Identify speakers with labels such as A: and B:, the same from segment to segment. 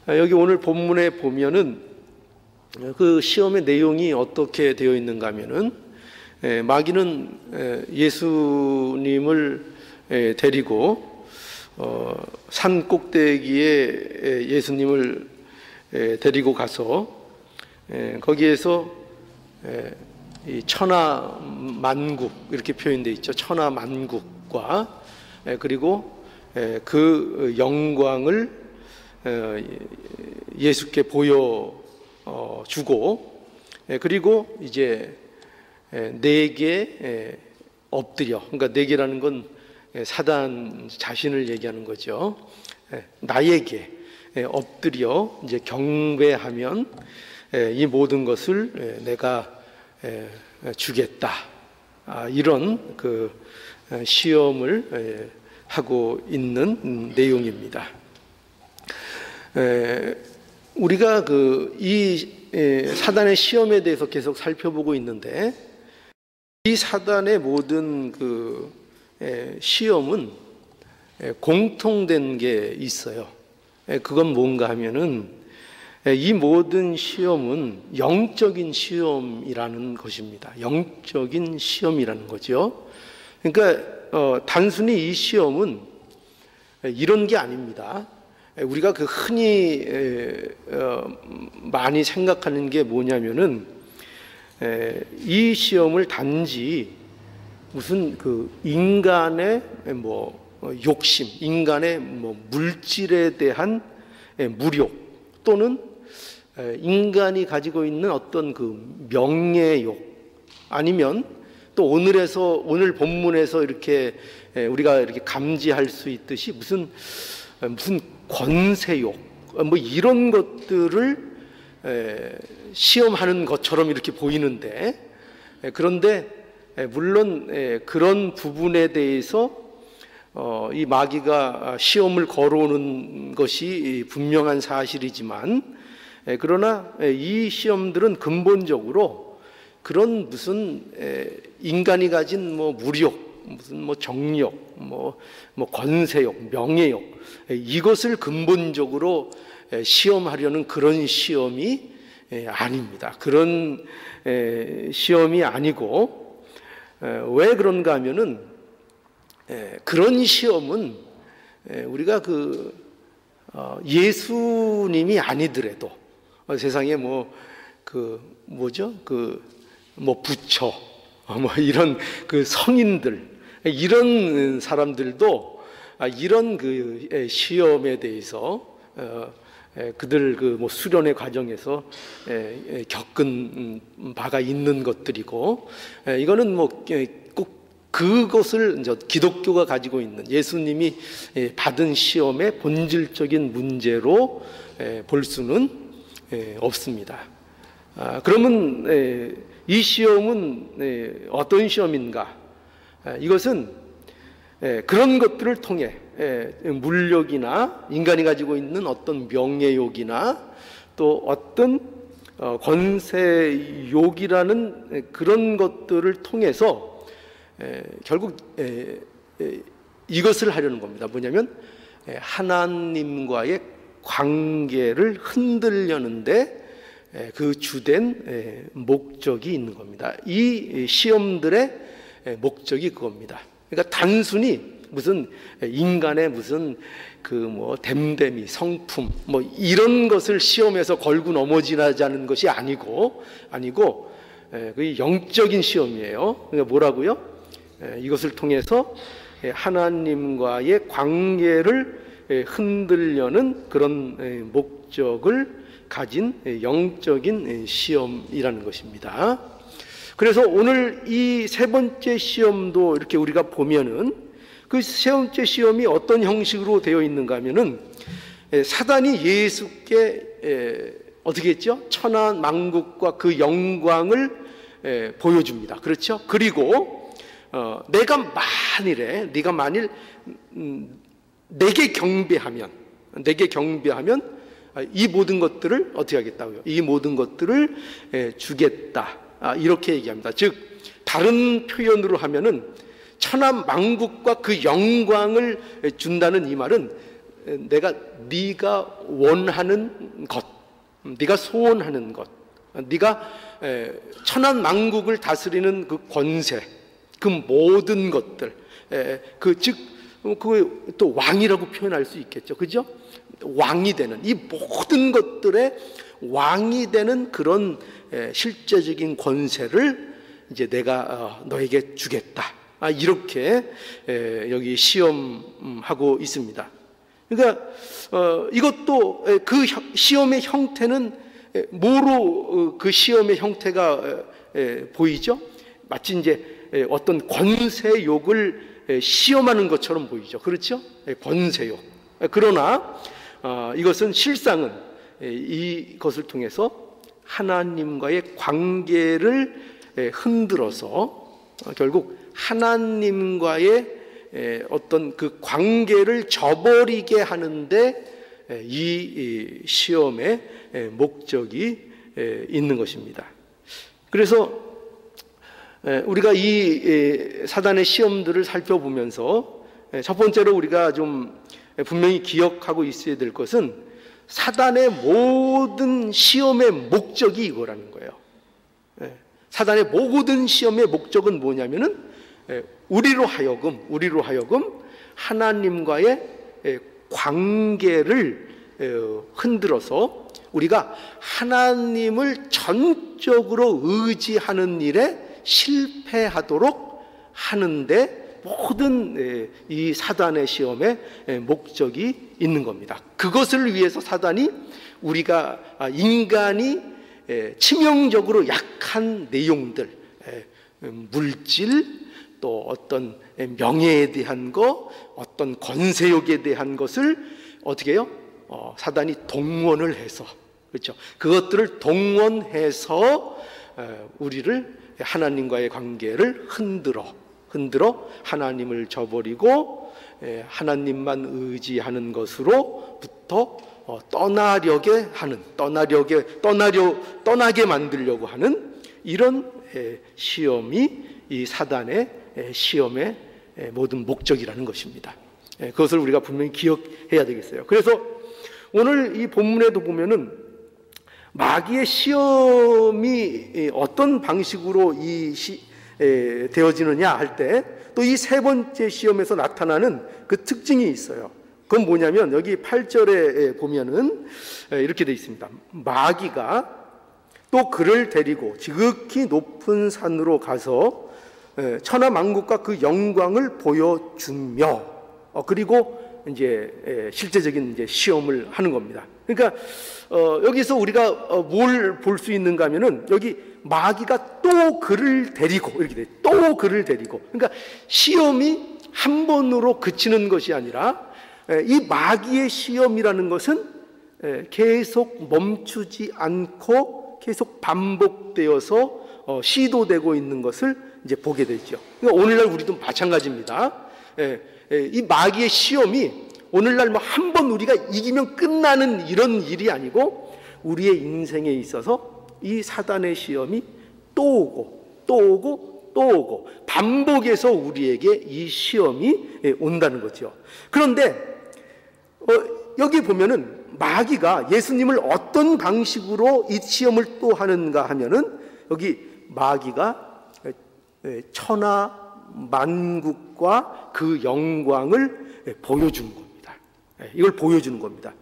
A: 여기 오늘 본문에 보면은 그 시험의 내용이 어떻게 되어 있는가 하면은 마귀는 예수님을 데리고 산 꼭대기에 예수님을 데리고 가서 거기에서 이 천하만국 이렇게 표현되어 있죠. 천하만국과 그리고 그 영광을 예수께 보여주고 그리고 이제 내게 엎드려, 그러니까 내게라는 건 사단 자신을 얘기하는 거죠. 나에게 엎드려 이제 경배하면 이 모든 것을 내가 주겠다. 이런 그 시험을 하고 있는 내용입니다. 우리가 이 사단의 시험에 대해서 계속 살펴보고 있는데 이 사단의 모든 그 시험은 공통된 게 있어요. 그건 뭔가 하면은 이 모든 시험은 영적인 시험이라는 것입니다. 영적인 시험이라는 거죠. 그러니까 단순히 이 시험은 이런 게 아닙니다. 우리가 그 흔히 많이 생각하는 게 뭐냐면은 이 시험을 단지 무슨 그 인간의 욕심, 인간의 물질에 대한 무력 또는 인간이 가지고 있는 어떤 그 명예욕 아니면 또 오늘 본문에서 이렇게 우리가 이렇게 감지할 수 있듯이 무슨 권세욕 이런 것들을 시험하는 것처럼 이렇게 보이는데 그런데 물론 그런 부분에 대해서 이 마귀가 시험을 걸어오는 것이 분명한 사실이지만 그러나 이 시험들은 근본적으로 그런 무슨 인간이 가진 무력, 무슨 정력, 권세욕, 명예욕 이것을 근본적으로 시험하려는 그런 시험이 아닙니다. 그런 시험이 아니고 왜 그런가 하면은 그런 시험은 우리가 예수님이 아니더라도 세상에 부처 이런 그 성인들 이런 사람들도 이런 그 시험에 대해서 그들 수련의 과정에서 겪은 바가 있는 것들이고 이거는 꼭 그것을 기독교가 가지고 있는 예수님이 받은 시험의 본질적인 문제로 볼 수는 없습니다. 그러면 이 시험은 어떤 시험인가? 이것은 그런 것들을 통해 물력이나 인간이 가지고 있는 어떤 명예욕이나 또 어떤 권세욕이라는 그런 것들을 통해서 결국 이것을 하려는 겁니다. 뭐냐면 하나님과의 관계를 흔들려는데 그 주된 목적이 있는 겁니다. 이 시험들의 목적이 그겁니다. 그러니까 단순히 무슨 인간의 무슨 댐댐이 성품 이런 것을 시험에서 걸고 넘어지자는 것이 아니고 그 영적인 시험이에요. 그러니까 뭐라고요? 이것을 통해서 하나님과의 관계를 흔들려는 그런 목적을 가진 영적인 시험이라는 것입니다. 그래서 오늘 이 세 번째 시험도 이렇게 우리가 보면은 그 세 번째 시험이 어떤 형식으로 되어 있는가 하면은 사단이 예수께 어떻게 했죠? 천하만국과 그 영광을 보여줍니다. 그렇죠? 그리고 네가 만일 내게 경배하면 이 모든 것들을 어떻게 하겠다고요? 이 모든 것들을 주겠다. 이렇게 얘기합니다. 즉 다른 표현으로 하면은 천하만국과 그 영광을 준다는 이 말은 내가 네가 원하는 것, 네가 소원하는 것, 네가 천한 만국을 다스리는 그 권세, 그 모든 것들, 그 또 왕이라고 표현할 수 있겠죠, 그죠? 왕이 되는 이 모든 것들의 왕이 되는 그런 실제적인 권세를 이제 내가 너에게 주겠다. 이렇게 여기 시험하고 있습니다. 그러니까 이것도 그 시험의 형태는 뭐로 그 시험의 형태가 보이죠? 마치 이제 어떤 권세욕을 시험하는 것처럼 보이죠. 그렇죠? 권세욕. 그러나 이것은 실상은 이것을 통해서 하나님과의 관계를 흔들어서 결국 하나님과의 어떤 그 관계를 저버리게 하는데 이 시험의 목적이 있는 것입니다. 그래서 우리가 이 사단의 시험들을 살펴보면서 첫 번째로 우리가 좀 분명히 기억하고 있어야 될 것은 사단의 모든 시험의 목적이 이거라는 거예요. 사단의 모든 시험의 목적은 뭐냐면은 우리로 하여금 하나님과의 관계를 흔들어서 우리가 하나님을 전적으로 의지하는 일에 실패하도록 하는데 모든 이 사단의 시험의 목적이 있는 겁니다. 그것을 위해서 사단이 우리가 인간이 치명적으로 약한 내용들, 물질, 또 어떤 명예에 대한 것, 어떤 권세욕에 대한 것을 어떻게 해요? 사단이 동원을 해서, 그렇죠? 그것들을 동원해서 우리를 하나님과의 관계를 흔들어 하나님을 저버리고 하나님만 의지하는 것으로부터 떠나게 만들려고 하는 이런 시험이 이 사단의 시험의 모든 목적이라는 것입니다. 그것을 우리가 분명히 기억해야 되겠어요. 그래서 오늘 이 본문에도 보면은 마귀의 시험이 어떤 방식으로 되어지느냐 할 때 또 이 세 번째 시험에서 나타나는 그 특징이 있어요. 그건 뭐냐면 여기 8절에 보면은 이렇게 되어 있습니다. 마귀가 또 그를 데리고 지극히 높은 산으로 가서 천하 만국과 그 영광을 보여주며 그리고 이제 실제적인 이제 시험을 하는 겁니다. 그러니까 여기서 우리가 뭘 볼 수 있는가 하면은 여기 마귀가 또 그를 데리고 이렇게 돼. 또 그를 데리고. 그러니까 시험이 한 번으로 그치는 것이 아니라 이 마귀의 시험이라는 것은 계속 멈추지 않고 계속 반복되어서 시도되고 있는 것을 이제 보게 되죠. 그러니까 오늘날 우리도 마찬가지입니다. 이 마귀의 시험이 오늘날 뭐 한 번 우리가 이기면 끝나는 이런 일이 아니고 우리의 인생에 있어서 이 사단의 시험이 또 오고 반복해서 우리에게 이 시험이 온다는 거죠. 그런데 여기 보면은 마귀가 예수님을 어떤 방식으로 이 시험을 또 하는가 하면은 여기 마귀가 천하 만국과 그 영광을 보여주는 겁니다. 이걸 보여주는 겁니다.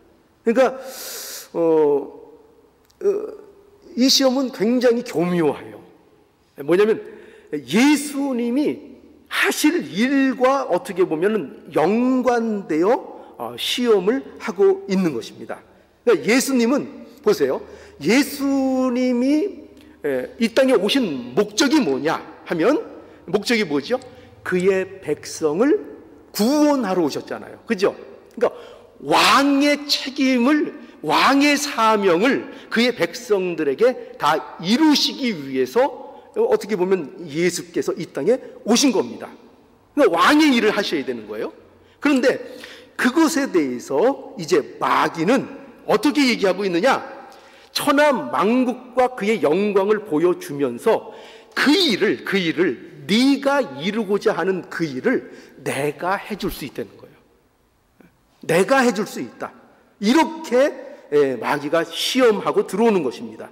A: 그러니까 이 시험은 굉장히 교묘해요. 뭐냐면 예수님이 하실 일과 어떻게 보면 연관되어 시험을 하고 있는 것입니다. 그러니까 예수님은 보세요. 예수님이 이 땅에 오신 목적이 뭐냐 하면 목적이 뭐죠? 그의 백성을 구원하러 오셨잖아요. 그죠? 그러니까 왕의 책임을, 왕의 사명을 그의 백성들에게 다 이루시기 위해서 어떻게 보면 예수께서 이 땅에 오신 겁니다. 그러니까 왕의 일을 하셔야 되는 거예요. 그런데 그것에 대해서 이제 마귀는 어떻게 얘기하고 있느냐? 천하 만국과 그의 영광을 보여주면서 그 일을 네가 이루고자 하는 그 일을 내가 해줄 수 있다는 거예요. 내가 해줄 수 있다. 이렇게 마귀가 시험하고 들어오는 것입니다.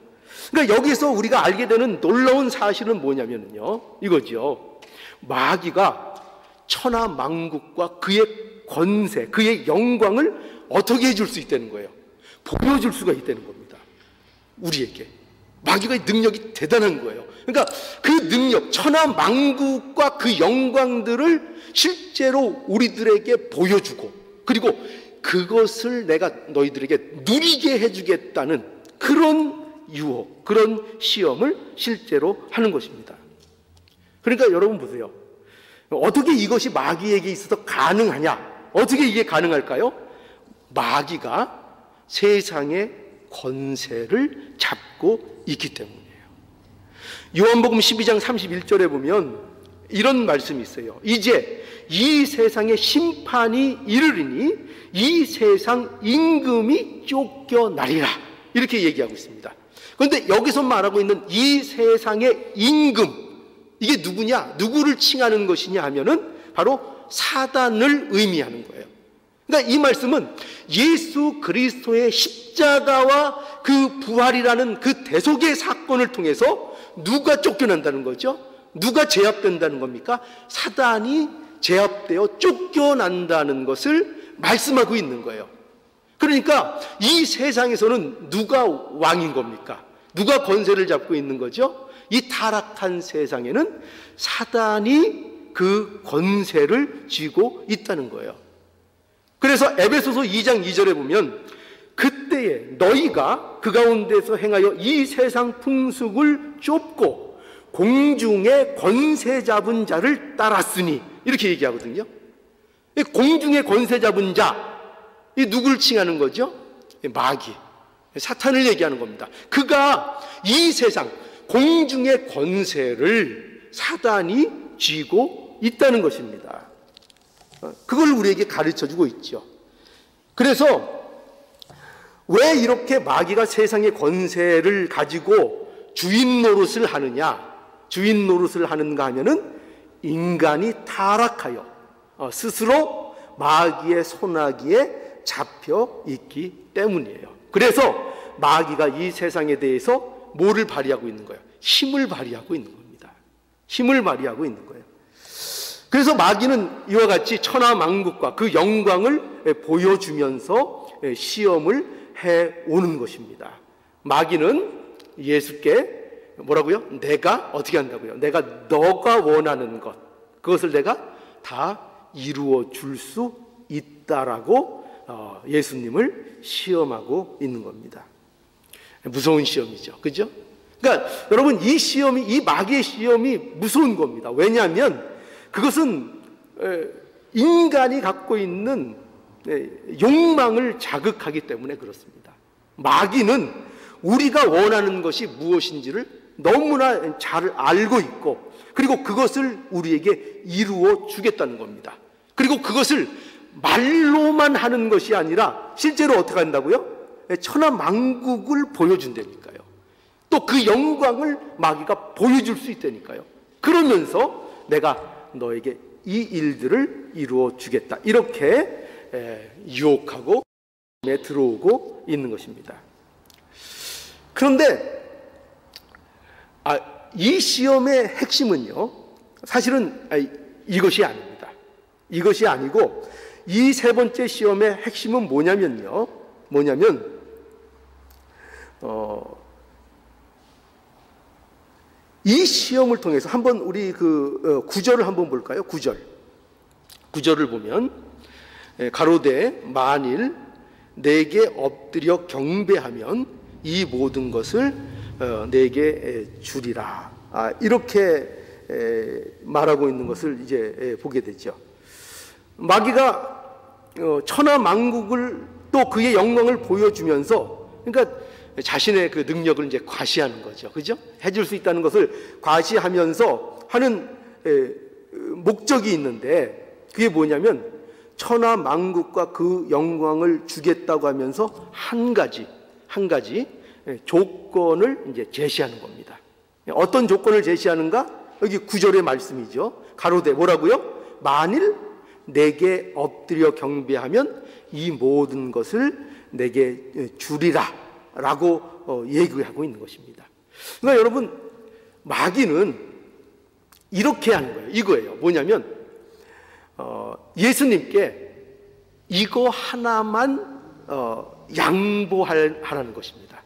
A: 그러니까 여기서 우리가 알게 되는 놀라운 사실은 뭐냐면요, 이거죠. 마귀가 천하 만국과 그의 권세, 그의 영광을 어떻게 해줄 수 있다는 거예요? 보여줄 수가 있다는 겁니다. 우리에게. 마귀의 능력이 대단한 거예요. 그러니까 그 능력, 천하 만국과 그 영광들을 실제로 우리들에게 보여주고, 그리고 그것을 내가 너희들에게 누리게 해주겠다는 그런 유혹, 그런 시험을 실제로 하는 것입니다. 그러니까 여러분 보세요. 어떻게 이것이 마귀에게 있어서 가능하냐? 어떻게 이게 가능할까요? 마귀가 세상의 권세를 잡고 있기 때문이에요. 요한복음 12장 31절에 보면 이런 말씀이 있어요. 이제 이 세상의 심판이 이르리니 이 세상 임금이 쫓겨나리라. 이렇게 얘기하고 있습니다. 그런데 여기서 말하고 있는 이 세상의 임금, 이게 누구냐? 누구를 칭하는 것이냐 하면은 바로 사단을 의미하는 거예요. 그러니까 이 말씀은 예수 그리스도의 십자가와 그 부활이라는 그 대속의 사건을 통해서 누가 쫓겨난다는 거죠? 누가 제압된다는 겁니까? 사단이 제압되어 쫓겨난다는 것을 말씀하고 있는 거예요. 그러니까 이 세상에서는 누가 왕인 겁니까? 누가 권세를 잡고 있는 거죠? 이 타락한 세상에는 사단이 그 권세를 쥐고 있다는 거예요. 그래서 에베소서 2장 2절에 보면 그때에 너희가 그 가운데서 행하여 이 세상 풍습을 쫓고 공중의 권세 잡은 자를 따랐으니, 이렇게 얘기하거든요. 공중의 권세 잡은 자, 이 누굴 칭하는 거죠? 마귀, 사탄을 얘기하는 겁니다. 그가 이 세상 공중의 권세를 사단이 쥐고 있다는 것입니다. 그걸 우리에게 가르쳐주고 있죠. 그래서 왜 이렇게 마귀가 세상의 권세를 가지고 주인 노릇을 하느냐? 주인 노릇을 하는가 하면은 인간이 타락하여 스스로 마귀의 손아귀에 잡혀 있기 때문이에요. 그래서 마귀가 이 세상에 대해서 뭐를 발휘하고 있는 거예요? 힘을 발휘하고 있는 겁니다. 힘을 발휘하고 있는 거예요. 그래서 마귀는 이와 같이 천하 만국과 그 영광을 보여주면서 시험을 해오는 것입니다. 마귀는 예수께 뭐라고요? 내가 어떻게 한다고요? 내가 너가 원하는 것, 그것을 내가 다 이루어 줄 수 있다라고 예수님을 시험하고 있는 겁니다. 무서운 시험이죠. 그죠? 그러니까 여러분, 이 시험이, 이 마귀의 시험이 무서운 겁니다. 왜냐하면 그것은 인간이 갖고 있는 욕망을 자극하기 때문에 그렇습니다. 마귀는 우리가 원하는 것이 무엇인지를 너무나 잘 알고 있고, 그리고 그것을 우리에게 이루어 주겠다는 겁니다. 그리고 그것을 말로만 하는 것이 아니라 실제로 어떻게 한다고요? 천하 만국을 보여준다니까요. 또 그 영광을 마귀가 보여줄 수 있다니까요. 그러면서 내가 너에게 이 일들을 이루어 주겠다, 이렇게 유혹하고 들어오고 있는 것입니다. 그런데 이 시험의 핵심은요, 사실은 이것이 아닙니다. 이것이 아니고 이 세 번째 시험의 핵심은 뭐냐면 이 시험을 통해서 한번 우리 그 구절을 한번 볼까요? 구절을 보면 가로되 만일 내게 엎드려 경배하면 이 모든 것을 내게 주리라. 이렇게 말하고 있는 것을 이제 보게 되죠. 마귀가 천하 만국을 또 그의 영광을 보여주면서, 그러니까 자신의 그 능력을 이제 과시하는 거죠. 그죠? 해줄 수 있다는 것을 과시하면서 하는 목적이 있는데, 그게 뭐냐면 천하 만국과 그 영광을 주겠다고 하면서 한 가지 조건을 이제 제시하는 겁니다. 어떤 조건을 제시하는가? 여기 9절의 말씀이죠. 가로되 뭐라고요? 만일 내게 엎드려 경배하면 이 모든 것을 내게 주리라 라고 얘기하고 있는 것입니다. 그러니까 여러분, 마귀는 이렇게 하는 거예요. 이거예요. 뭐냐면 예수님께 이거 하나만 양보하라는 것입니다.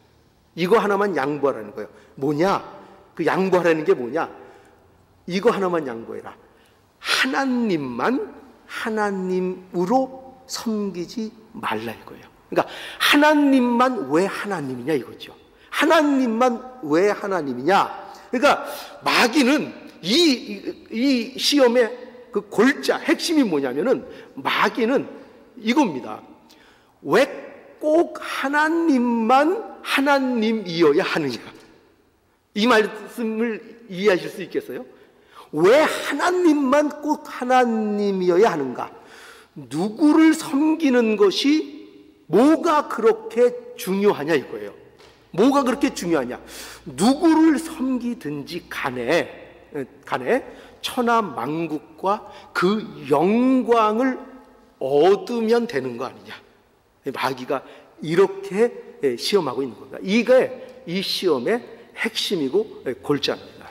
A: 이거 하나만 양보하라는 거예요. 뭐냐? 그 양보하라는 게 뭐냐? 이거 하나만 양보해라. 하나님만 하나님으로 섬기지 말라 이거예요. 그러니까 하나님만 왜 하나님이냐 이거죠. 하나님만 왜 하나님이냐? 그러니까 마귀는 이 시험의 그 골자, 핵심이 뭐냐면은 마귀는 이겁니다. 왜 꼭 하나님만 하나님이어야 하느냐? 이 말씀을 이해하실 수 있겠어요? 왜 하나님만 꼭 하나님이어야 하는가? 누구를 섬기는 것이 뭐가 그렇게 중요하냐 이거예요. 뭐가 그렇게 중요하냐? 누구를 섬기든지 간에 천하 만국과 그 영광을 얻으면 되는 거 아니냐? 마귀가 이렇게 시험하고 있는 겁니다. 이게 이 시험의 핵심이고 골자입니다.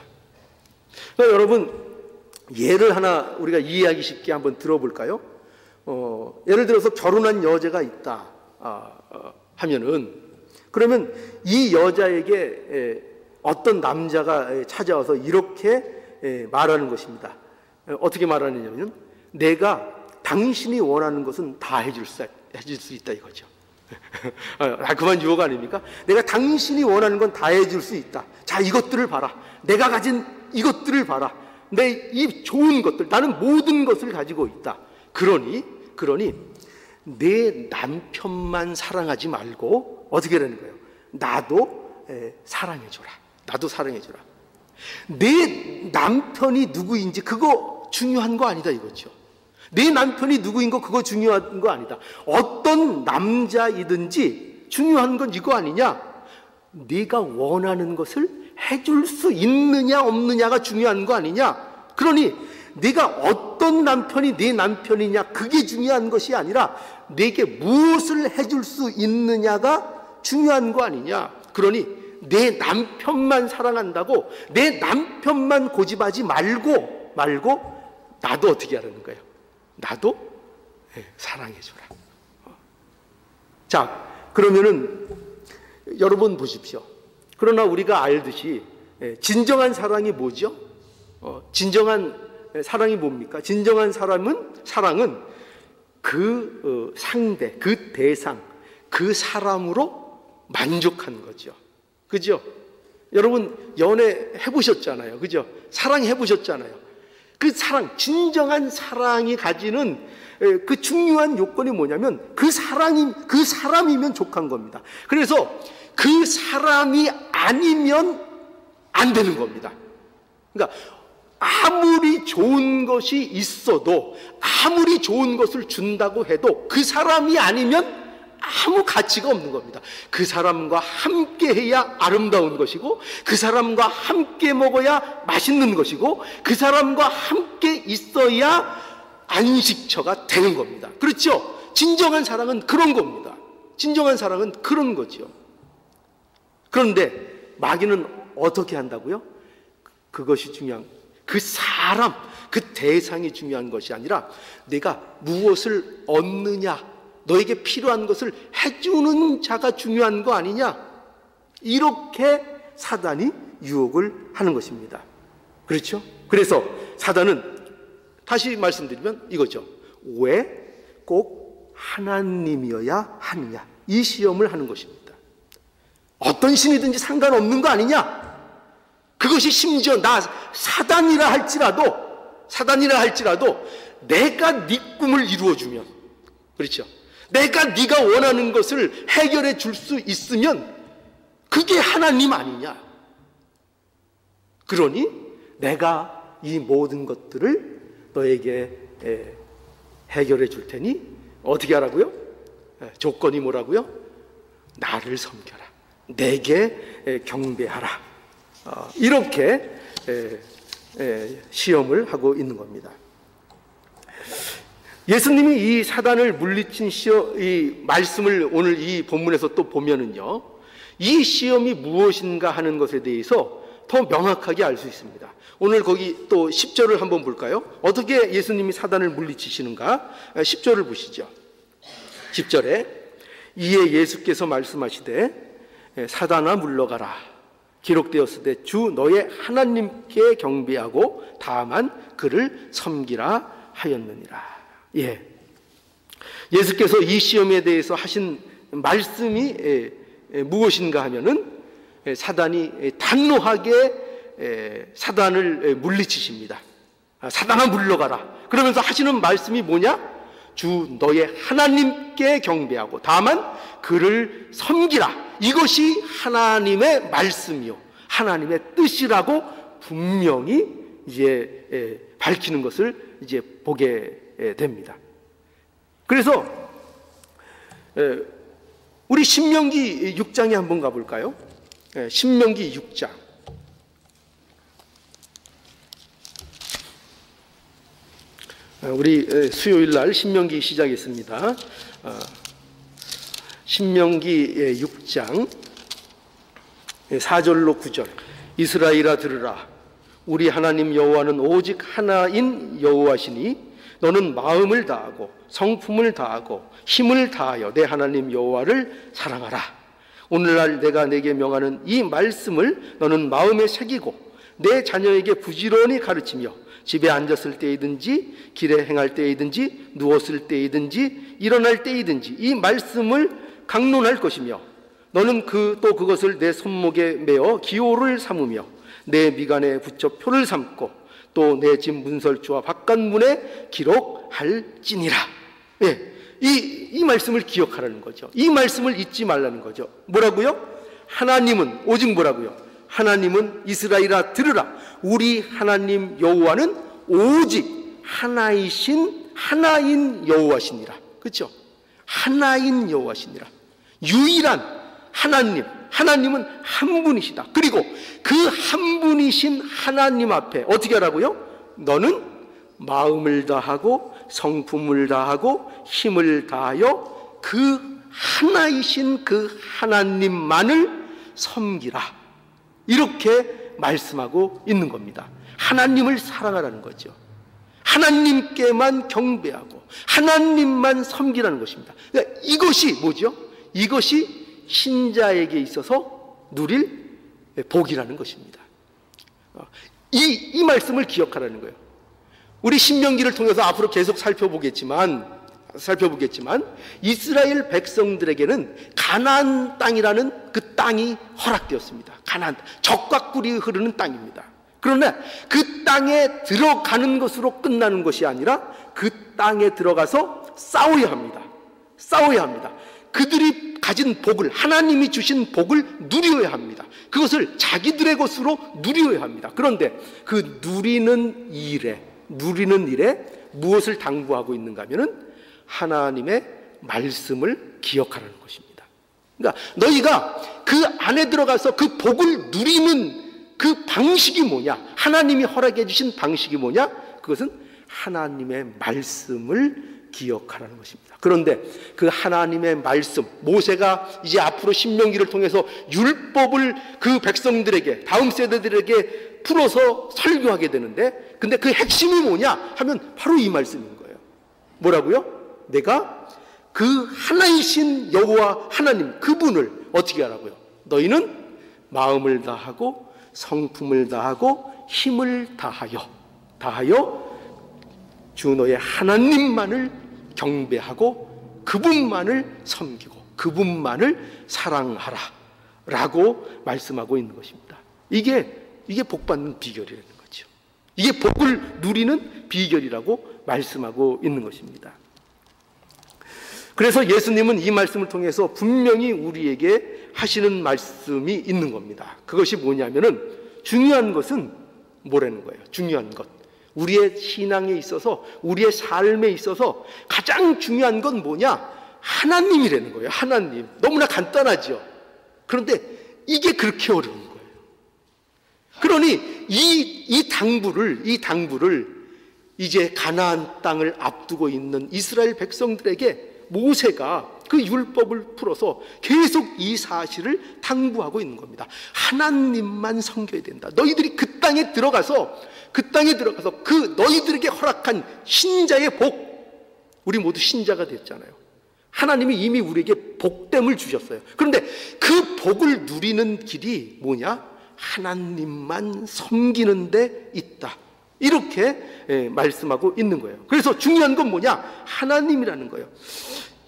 A: 그러니까 여러분, 예를 하나 우리가 이해하기 쉽게 한번 들어볼까요? 예를 들어서 결혼한 여자가 있다 하면은, 그러면 이 여자에게 어떤 남자가 찾아와서 이렇게 말하는 것입니다. 어떻게 말하느냐면, 내가 당신이 원하는 것은 다 해줄 수 있다 이거죠. 그만 유혹 아닙니까? 내가 당신이 원하는 건 다 해줄 수 있다. 자, 이것들을 봐라. 내가 가진 이것들을 봐라. 내 이 좋은 것들, 나는 모든 것을 가지고 있다. 그러니 내 남편만 사랑하지 말고 어떻게 되는 거예요? 나도 사랑해줘라. 나도 사랑해줘라. 내 남편이 누구인지 그거 중요한 거 아니다 이거죠. 내 남편이 누구인 거 그거 중요한 거 아니다. 어떤 남자이든지 중요한 건 이거 아니냐? 네가 원하는 것을 해줄 수 있느냐 없느냐가 중요한 거 아니냐? 그러니 네가 어떤 남편이 네 남편이냐 그게 중요한 것이 아니라 네게 무엇을 해줄 수 있느냐가 중요한 거 아니냐? 그러니 내 남편만 사랑한다고 내 남편만 고집하지 말고 나도 어떻게 하라는 거예요? 나도 사랑해줘라. 자, 그러면은 여러분 보십시오. 그러나 우리가 알듯이 진정한 사랑이 뭐죠? 진정한 사랑이 뭡니까? 진정한 사랑은 그 상대, 그 대상, 그 사람으로 만족하는 거죠. 그죠? 여러분 연애 해보셨잖아요. 그죠? 사랑 해보셨잖아요. 그 사랑, 진정한 사랑이 가지는 그 중요한 요건이 뭐냐면 그 사람이면 족한 겁니다. 그래서 그 사람이 아니면 안 되는 겁니다. 그러니까 아무리 좋은 것이 있어도, 아무리 좋은 것을 준다고 해도 그 사람이 아니면 아무 가치가 없는 겁니다. 그 사람과 함께 해야 아름다운 것이고, 그 사람과 함께 먹어야 맛있는 것이고, 그 사람과 함께 있어야 안식처가 되는 겁니다. 그렇죠? 진정한 사랑은 그런 겁니다. 진정한 사랑은 그런 거죠. 그런데 마귀는 어떻게 한다고요? 그것이 중요한, 그 사람, 그 대상이 중요한 것이 아니라 내가 무엇을 얻느냐, 너에게 필요한 것을 해주는 자가 중요한 거 아니냐? 이렇게 사단이 유혹을 하는 것입니다. 그렇죠? 그래서 사단은 다시 말씀드리면 이거죠. 왜 꼭 하나님이어야 하느냐? 이 시험을 하는 것입니다. 어떤 신이든지 상관없는 거 아니냐? 그것이 심지어 나 사단이라 할지라도 내가 네 꿈을 이루어주면, 그렇죠? 내가 네가 원하는 것을 해결해 줄 수 있으면 그게 하나님 아니냐? 그러니 내가 이 모든 것들을 너에게 해결해 줄 테니 어떻게 하라고요? 조건이 뭐라고요? 나를 섬겨라. 내게 경배하라. 이렇게 시험을 하고 있는 겁니다. 예수님이 이 사단을 물리친 이 말씀을 오늘 이 본문에서 또 보면은요, 이 시험이 무엇인가 하는 것에 대해서 더 명확하게 알 수 있습니다. 오늘 거기 또 10절을 한번 볼까요? 어떻게 예수님이 사단을 물리치시는가? 10절을 보시죠. 10절에 이에 예수께서 말씀하시되 사단아 물러가라. 기록되었으되 주 너의 하나님께 경배하고 다만 그를 섬기라 하였느니라. 예. 예수께서 이 시험에 대해서 하신 말씀이 무엇인가 하면은 사단이 단호하게 사단을 물리치십니다. 사단아 물러가라. 그러면서 하시는 말씀이 뭐냐? 주 너의 하나님께 경배하고 다만 그를 섬기라. 이것이 하나님의 말씀이요, 하나님의 뜻이라고 분명히 이제 밝히는 것을 이제 보게 됩니다. 그래서 우리 신명기 6장에 한번 가볼까요? 신명기 6장. 우리 수요일 날 신명기 시작했습니다. 신명기 6장 4절로 9절. 이스라엘아 들으라. 우리 하나님 여호와는 오직 하나인 여호와시니 너는 마음을 다하고 성품을 다하고 힘을 다하여 내 하나님 여호와를 사랑하라. 오늘날 내가 내게 명하는 이 말씀을 너는 마음에 새기고 내 자녀에게 부지런히 가르치며 집에 앉았을 때이든지 길에 행할 때이든지 누웠을 때이든지 일어날 때이든지 이 말씀을 강론할 것이며 너는 또 그것을 내 손목에 메어 기호를 삼으며 내 미간에 붙여 표를 삼고 또 내 집 문설주와 바깥문에 기록할지니라. 예, 이 말씀을 기억하라는 거죠. 이 말씀을 잊지 말라는 거죠. 뭐라고요? 하나님은 오직 뭐라고요? 하나님은 이스라엘아 들으라. 우리 하나님 여호와는 오직 하나인 여호와시니라. 그렇죠? 하나인 여호와시니라. 유일한 하나님은 한 분이시다. 그리고 그 한 분이신 하나님 앞에 어떻게 하라고요? 너는 마음을 다하고 성품을 다하고 힘을 다하여 그 하나이신 그 하나님만을 섬기라. 이렇게 말씀하고 있는 겁니다. 하나님을 사랑하라는 거죠. 하나님께만 경배하고 하나님만 섬기라는 것입니다. 그러니까 이것이 뭐죠? 이것이 신자에게 있어서 누릴 복이라는 것입니다. 이 말씀을 기억하라는 거예요. 우리 신명기를 통해서 앞으로 계속 살펴보겠지만 이스라엘 백성들에게는 가나안 땅이라는 그 땅이 허락되었습니다. 가나안, 젖과 꿀이 흐르는 땅입니다. 그러나 그 땅에 들어가는 것으로 끝나는 것이 아니라 그 땅에 들어가서 싸워야 합니다. 그들이 가진 복을, 하나님이 주신 복을 누려야 합니다. 그것을 자기들의 것으로 누려야 합니다. 그런데 그 누리는 일에 무엇을 당부하고 있는가 하면은 하나님의 말씀을 기억하라는 것입니다. 그러니까 너희가 그 안에 들어가서 그 복을 누리는 그 방식이 뭐냐? 하나님이 허락해 주신 방식이 뭐냐? 그것은 하나님의 말씀을 기억하라는 것입니다. 그런데 그 하나님의 말씀, 모세가 이제 앞으로 신명기를 통해서 율법을 그 백성들에게, 다음 세대들에게 풀어서 설교하게 되는데, 근데 그 핵심이 뭐냐 하면 바로 이 말씀인 거예요. 뭐라고요? 내가 그 하나이신 여호와 하나님, 그분을 어떻게 하라고요? 너희는 마음을 다하고 성품을 다하고 힘을 다하여 주 너의 하나님만을 경배하고 그분만을 섬기고 그분만을 사랑하라 라고 말씀하고 있는 것입니다. 이게 복받는 비결이라는 거죠. 이게 복을 누리는 비결이라고 말씀하고 있는 것입니다. 그래서 예수님은 이 말씀을 통해서 분명히 우리에게 하시는 말씀이 있는 겁니다. 그것이 뭐냐면은 중요한 것은 뭐라는 거예요? 중요한 것. 우리의 신앙에 있어서, 우리의 삶에 있어서 가장 중요한 건 뭐냐? 하나님이라는 거예요. 하나님. 너무나 간단하죠. 그런데 이게 그렇게 어려운 거예요. 그러니 이 당부를 이제 가나안 땅을 앞두고 있는 이스라엘 백성들에게 모세가 그 율법을 풀어서 계속 이 사실을 당부하고 있는 겁니다. 하나님만 섬겨야 된다. 너희들이 그 땅에 들어가서 그 너희들에게 허락한 신자의 복, 우리 모두 신자가 됐잖아요. 하나님이 이미 우리에게 복됨을 주셨어요. 그런데 그 복을 누리는 길이 뭐냐? 하나님만 섬기는 데 있다. 이렇게 말씀하고 있는 거예요. 그래서 중요한 건 뭐냐? 하나님이라는 거예요.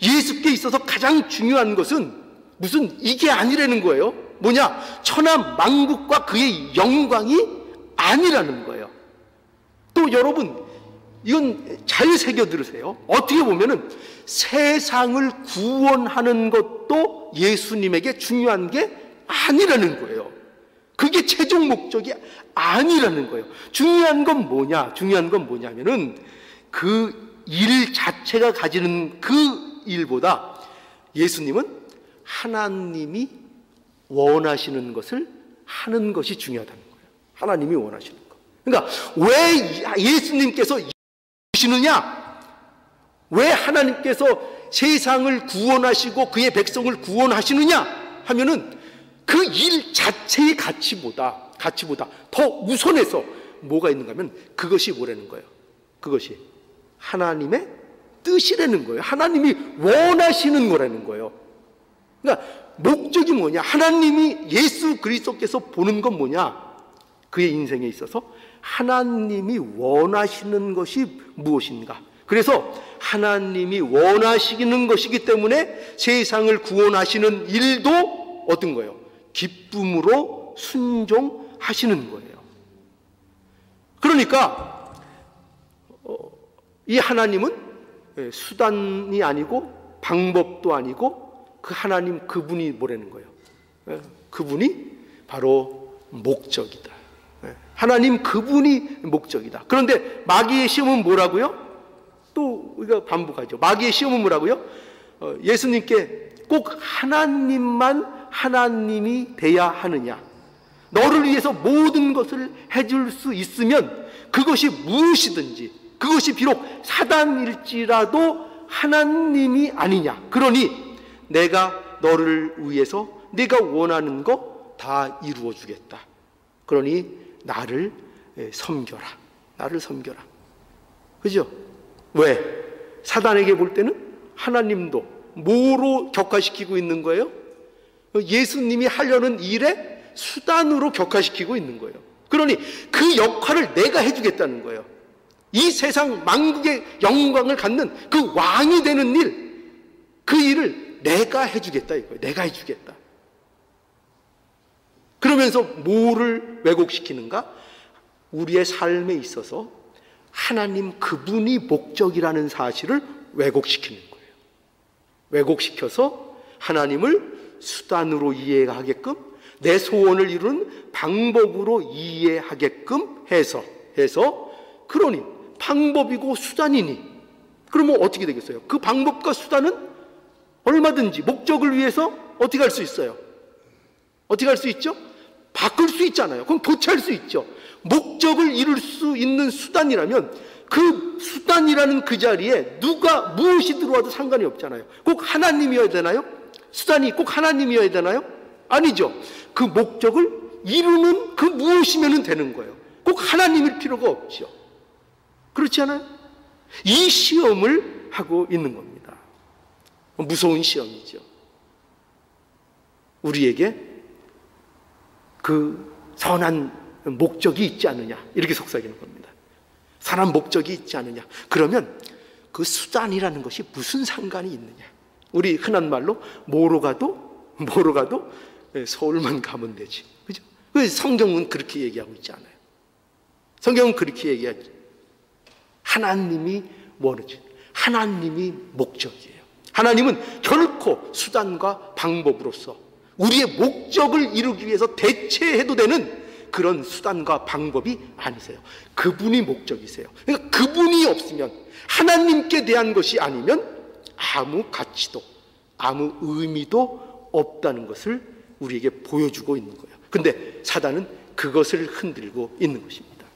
A: 예수께 있어서 가장 중요한 것은 무슨 이게 아니라는 거예요. 뭐냐? 천하 만국과 그의 영광이 아니라는 거예요. 또 여러분, 이건 잘 새겨 들으세요. 어떻게 보면은 세상을 구원하는 것도 예수님에게 중요한 게 아니라는 거예요. 그게 최종 목적이 아니라는 거예요. 중요한 건 뭐냐면은 그 일 자체가 가지는 그 일보다 예수님은 하나님이 원하시는 것을 하는 것이 중요하다는 거예요. 하나님이 원하시는 것. 그러니까 왜 예수님께서 오시느냐? 왜 하나님께서 세상을 구원하시고 그의 백성을 구원하시느냐 하면은 그 일 자체의 가치보다 더 우선해서 뭐가 있는가 하면 그것이 뭐라는 거예요. 그것이 하나님의 뜻이라는 거예요. 하나님이 원하시는 거라는 거예요. 그러니까 목적이 뭐냐? 하나님이 예수 그리스도께서 보는 건 뭐냐? 그의 인생에 있어서 하나님이 원하시는 것이 무엇인가? 그래서 하나님이 원하시는 것이기 때문에 세상을 구원하시는 일도 어떤 거예요? 기쁨으로 순종하시는 거예요. 그러니까 이 하나님은 수단이 아니고 방법도 아니고 그 하나님 그분이 뭐라는 거예요? 그분이 바로 목적이다. 하나님 그분이 목적이다. 그런데 마귀의 시험은 뭐라고요? 또 우리가 반복하죠. 마귀의 시험은 뭐라고요? 예수님께 꼭 하나님만 하나님이 돼야 하느냐? 너를 위해서 모든 것을 해줄 수 있으면 그것이 무엇이든지, 그것이 비록 사단일지라도 하나님이 아니냐? 그러니 내가 너를 위해서 네가 원하는 거 다 이루어 주겠다. 그러니 나를 섬겨라. 나를 섬겨라. 그죠? 왜? 사단에게 볼 때는 하나님도 뭐로 격화시키고 있는 거예요? 예수님이 하려는 일에 수단으로 격화시키고 있는 거예요. 그러니 그 역할을 내가 해주겠다는 거예요. 이 세상 만국의 영광을 갖는 그 왕이 되는 일, 그 일을 내가 해주겠다 이거예요. 내가 해주겠다. 그러면서 뭐를 왜곡시키는가? 우리의 삶에 있어서 하나님 그분이 목적이라는 사실을 왜곡시키는 거예요. 왜곡시켜서 하나님을 수단으로 이해하게끔, 내 소원을 이루는 방법으로 이해하게끔 해서 그러니 방법이고 수단이니 그러면 어떻게 되겠어요? 그 방법과 수단은 얼마든지 목적을 위해서 어떻게 할 수 있어요? 어떻게 할 수 있죠? 바꿀 수 있잖아요. 그럼 교체할 수 있죠. 목적을 이룰 수 있는 수단이라면 그 수단이라는 그 자리에 누가 무엇이 들어와도 상관이 없잖아요. 꼭 하나님이어야 되나요? 수단이 꼭 하나님이어야 되나요? 아니죠. 그 목적을 이루는 그 무엇이면 되는 거예요. 꼭 하나님일 필요가 없죠. 그렇지 않아요? 이 시험을 하고 있는 겁니다. 무서운 시험이죠. 우리에게 그 선한 목적이 있지 않느냐, 이렇게 속삭이는 겁니다. 선한 목적이 있지 않느냐. 그러면 그 수단이라는 것이 무슨 상관이 있느냐. 우리 흔한 말로 뭐로 가도 서울만 가면 되지. 그죠? 성경은 그렇게 얘기하고 있지 않아요. 성경은 그렇게 얘기하지. 하나님이 원하지. 하나님이 목적이에요. 하나님은 결코 수단과 방법으로서 우리의 목적을 이루기 위해서 대체해도 되는 그런 수단과 방법이 아니세요. 그분이 목적이세요. 그러니까 그분이 없으면, 하나님께 대한 것이 아니면 아무 가치도 아무 의미도 없다는 것을 우리에게 보여주고 있는 거예요. 근데 사단은 그것을 흔들고 있는 것입니다.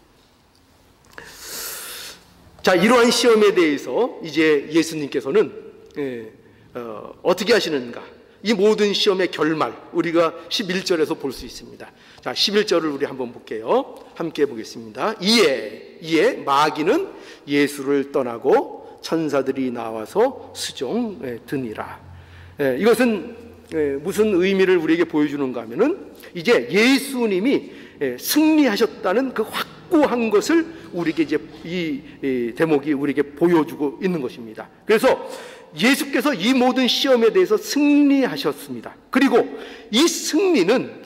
A: 자, 이러한 시험에 대해서 이제 예수님께서는 어떻게 하시는가? 이 모든 시험의 결말, 우리가 11절에서 볼 수 있습니다. 자, 11절을 우리 한번 볼게요. 함께 보겠습니다. 이에 마귀는 예수를 떠나고 천사들이 나와서 수종 드니라. 이것은 무슨 의미를 우리에게 보여주는가 하면은 이제 예수님이 승리하셨다는 그 확고한 것을 우리에게 이제 이 대목이 우리에게 보여주고 있는 것입니다. 그래서 예수께서 이 모든 시험에 대해서 승리하셨습니다. 그리고 이 승리는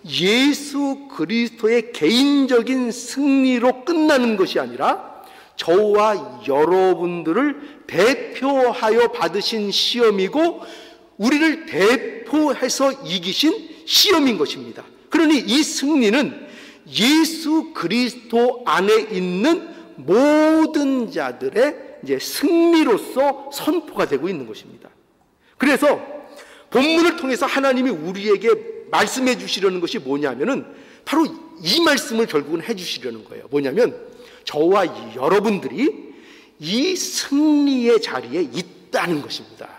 A: 예수 그리스도의 개인적인 승리로 끝나는 것이 아니라 저와 여러분들을 대표하여 받으신 시험이고 우리를 대표해서 이기신 시험인 것입니다. 그러니 이 승리는 예수 그리스도 안에 있는 모든 자들의 이제 승리로서 선포가 되고 있는 것입니다. 그래서 본문을 통해서 하나님이 우리에게 말씀해 주시려는 것이 뭐냐면은 바로 이 말씀을 결국은 해 주시려는 거예요. 뭐냐면 저와 여러분들이 이 승리의 자리에 있다는 것입니다.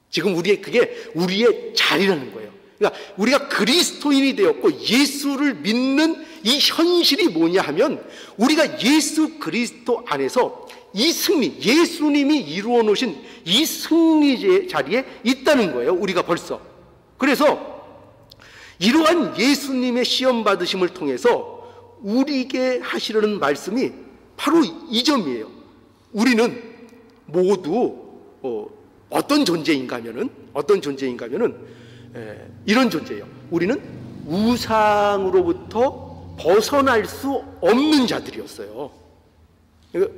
A: 지금 그게 우리의 자리라는 거예요. 그러니까 우리가 그리스도인이 되었고 예수를 믿는 이 현실이 뭐냐 하면 우리가 예수 그리스도 안에서 이 승리, 예수님이 이루어 놓으신 이 승리의 자리에 있다는 거예요. 우리가 벌써. 그래서 이러한 예수님의 시험 받으심을 통해서 우리에게 하시려는 말씀이 바로 이 점이에요. 우리는 모두 어떤 존재인가 하면은 이런 존재예요. 우리는 우상으로부터 벗어날 수 없는 자들이었어요.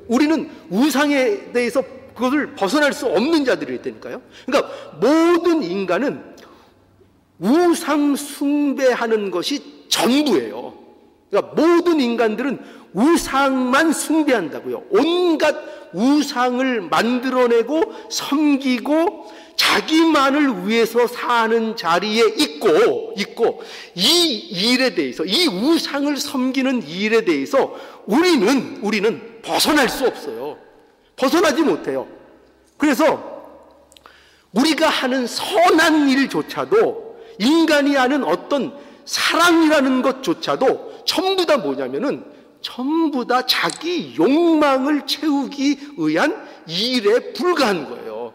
A: 우리는 우상에 대해서 그것을 벗어날 수 없는 자들이었다니까요. 그러니까 모든 인간은 우상 숭배하는 것이 전부예요. 그러니까 모든 인간들은 우상만 숭배한다고요. 온갖 우상을 만들어내고 섬기고 자기만을 위해서 사는 자리에 있고 이 일에 대해서, 이 우상을 섬기는 일에 대해서 우리는 벗어날 수 없어요. 벗어나지 못해요. 그래서 우리가 하는 선한 일조차도, 인간이 하는 어떤 사랑이라는 것조차도 전부 다 뭐냐면은 전부 다 자기 욕망을 채우기 위한 일에 불과한 거예요.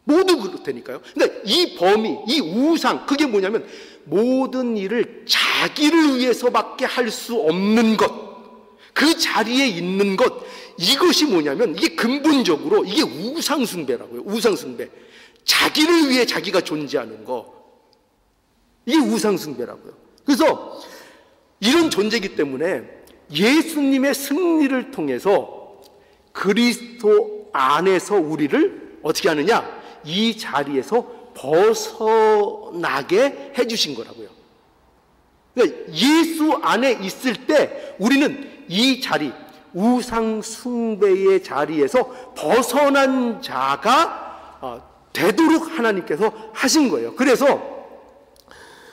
A: 모두 그렇다니까요. 그러니까 이 범위, 이 우상, 그게 뭐냐면 모든 일을 자기를 위해서밖에 할 수 없는 것, 그 자리에 있는 것, 이것이 뭐냐면 이게 근본적으로 이게 우상숭배라고요. 우상숭배. 자기를 위해 자기가 존재하는 거, 이게 우상숭배라고요. 그래서 이런 존재이기 때문에 예수님의 승리를 통해서 그리스도 안에서 우리를 어떻게 하느냐? 이 자리에서 벗어나게 해주신 거라고요. 그러니까 예수 안에 있을 때 우리는 이 자리, 우상 숭배의 자리에서 벗어난 자가 되도록 하나님께서 하신 거예요. 그래서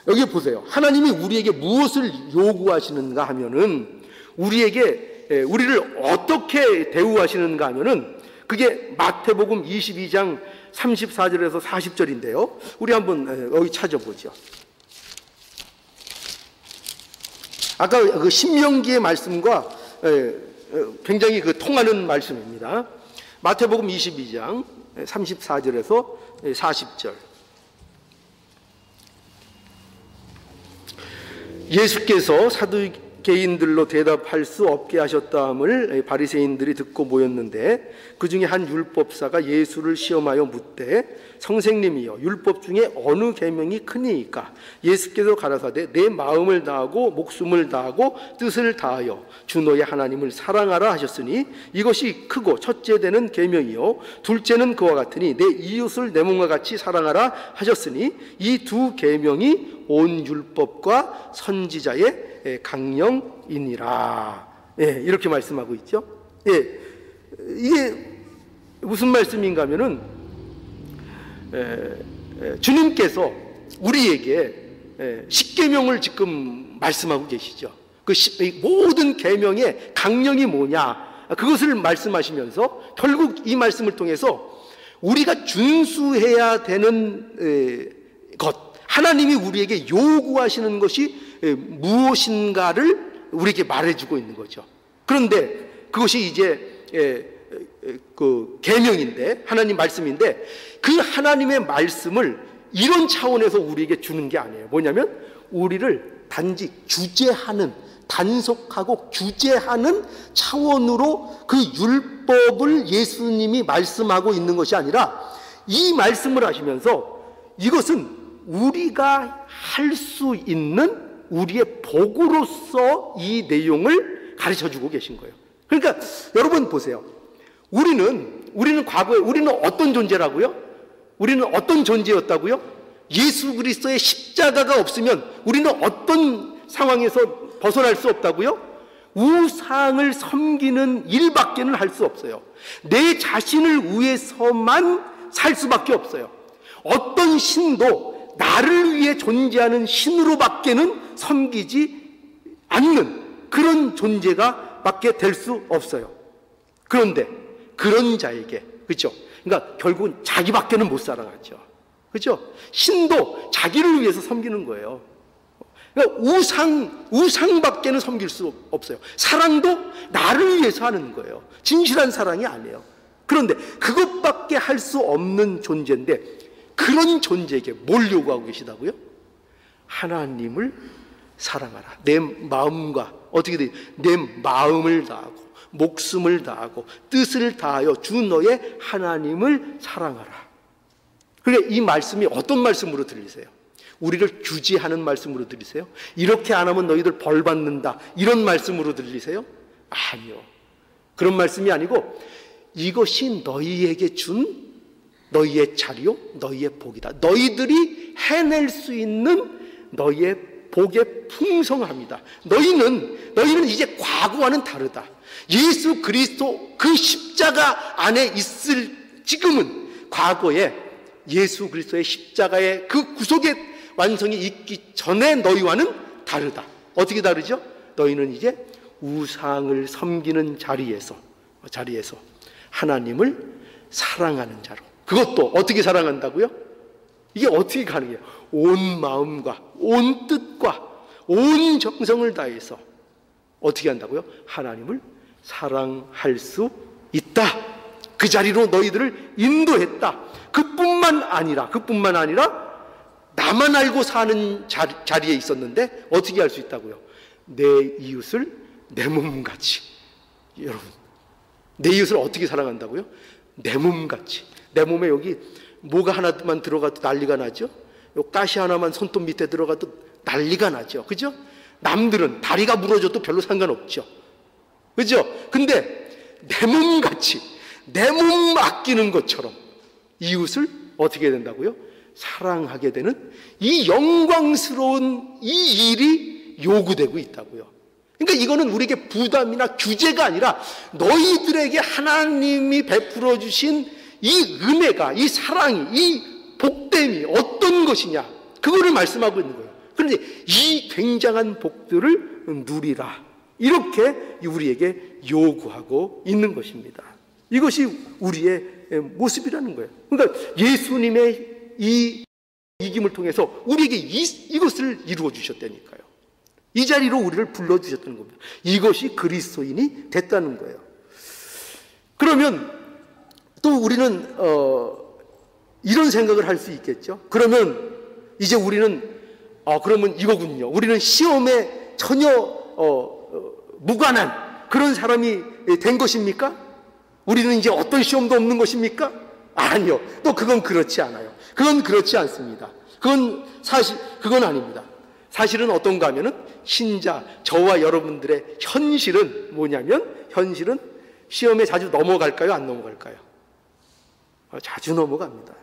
A: 여기 보세요. 하나님이 우리에게 무엇을 요구하시는가 하면은 우리를 어떻게 대우하시는가 하면은 그게 마태복음 22장 34절에서 40절인데요. 우리 한번 여기 찾아보죠. 아까 그 신명기의 말씀과 굉장히 통하는 말씀입니다. 마태복음 22장 34절에서 40절. 예수께서 사두개인들로 대답할 수 없게 하셨다함을 바리새인들이 듣고 모였는데 그 중에 한 율법사가 예수를 시험하여 묻되 선생님이여 율법 중에 어느 계명이 크니이까? 예수께서 가라사대 내 마음을 다하고 목숨을 다하고 뜻을 다하여 주 너의 하나님을 사랑하라 하셨으니 이것이 크고 첫째 되는 계명이요 둘째는 그와 같으니 내 이웃을 내 몸과 같이 사랑하라 하셨으니 이 두 계명이 온 율법과 선지자의 강령이니라. 이렇게 말씀하고 있죠. 이게 무슨 말씀인가 하면은 주님께서 우리에게 십계명을 지금 말씀하고 계시죠. 모든 계명의 강령이 뭐냐, 그것을 말씀하시면서 결국 이 말씀을 통해서 우리가 준수해야 되는 것, 하나님이 우리에게 요구하시는 것이 무엇인가를 우리에게 말해주고 있는 거죠. 그런데 그것이 이제 그 계명인데, 하나님 말씀인데, 그 하나님의 말씀을 이런 차원에서 우리에게 주는 게 아니에요. 뭐냐면 우리를 단지 규제하는, 단속하고 규제하는 차원으로 그 율법을 예수님이 말씀하고 있는 것이 아니라, 이 말씀을 하시면서 이것은 우리가 할 수 있는 우리의 복으로서 이 내용을 가르쳐주고 계신 거예요. 그러니까 여러분 보세요. 우리는 과거에 우리는 어떤 존재라고요? 우리는 어떤 존재였다고요? 예수 그리스도의 십자가가 없으면 우리는 어떤 상황에서 벗어날 수 없다고요? 우상을 섬기는 일밖에는 할 수 없어요. 내 자신을 위해서만 살 수밖에 없어요. 어떤 신도 나를 위해 존재하는 신으로밖에는 섬기지 않는 그런 존재가 밖에 될 수 없어요. 그런데 그런 자에게, 그렇죠? 그러니까 결국은 자기밖에는 못 살아가죠. 그렇죠? 신도 자기를 위해서 섬기는 거예요. 그러니까 우상밖에는 섬길 수 없어요. 사랑도 나를 위해서 하는 거예요. 진실한 사랑이 아니에요. 그런데 그것밖에 할 수 없는 존재인데, 그런 존재에게 뭘 요구하고 계시다고요? 하나님을 사랑하라. 내 마음과, 어떻게 돼? 내 마음을 다하고 목숨을 다하고 뜻을 다하여 주 너의 하나님을 사랑하라. 그러니까 이 말씀이 어떤 말씀으로 들리세요? 우리를 규제하는 말씀으로 들리세요? 이렇게 안 하면 너희들 벌 받는다, 이런 말씀으로 들리세요? 아니요. 그런 말씀이 아니고, 이것이 너희에게 준 너희의 자리요, 너희의 복이다. 너희들이 해낼 수 있는 너희의 복의 풍성함이다. 너희는 이제 과거와는 다르다. 예수 그리스도 그 십자가 안에 있을 지금은, 과거에 예수 그리스도의 십자가의 그 구속의 완성이 있기 전에 너희와는 다르다. 어떻게 다르죠? 너희는 이제 우상을 섬기는 자리에서 하나님을 사랑하는 자로. 그것도 어떻게 사랑한다고요? 이게 어떻게 가능해요? 온 마음과 온 뜻과 온 정성을 다해서 어떻게 한다고요? 하나님을 사랑할 수 있다. 그 자리로 너희들을 인도했다. 그뿐만 아니라 나만 알고 사는 자리에 있었는데 어떻게 할 수 있다고요? 내 이웃을 내 몸같이. 여러분, 내 이웃을 어떻게 사랑한다고요? 내 몸같이. 내 몸에 여기 뭐가 하나만 들어가도 난리가 나죠? 요 가시 하나만 손톱 밑에 들어가도 난리가 나죠. 그죠? 남들은 다리가 부러져도 별로 상관없죠. 그죠? 근데 내 몸같이, 내 몸 아끼는 것처럼 이웃을 어떻게 해야 된다고요? 사랑하게 되는 이 영광스러운 이 일이 요구되고 있다고요. 그러니까 이거는 우리에게 부담이나 규제가 아니라 너희들에게 하나님이 베풀어 주신 이 은혜가, 이 사랑이, 이 복됨이 어떤 것이냐, 그거를 말씀하고 있는 거예요. 그런데 이 굉장한 복들을 누리라, 이렇게 우리에게 요구하고 있는 것입니다. 이것이 우리의 모습이라는 거예요. 그러니까 예수님의 이 이김을 통해서 우리에게 이것을 이루어 주셨다니까요. 이 자리로 우리를 불러주셨다는 겁니다. 이것이 그리스도인이 됐다는 거예요. 그러면 또 우리는 이런 생각을 할 수 있겠죠. 그러면 이제 우리는 그러면 이거군요. 우리는 시험에 전혀 무관한 그런 사람이 된 것입니까? 우리는 이제 어떤 시험도 없는 것입니까? 아니요. 또 그건 그렇지 않아요. 그건 그렇지 않습니다. 그건 아닙니다. 사실은 어떤가 하면은 신자, 저와 여러분들의 현실은 뭐냐면, 현실은 시험에 자주 넘어갈까요? 안 넘어갈까요? 자주 넘어갑니다.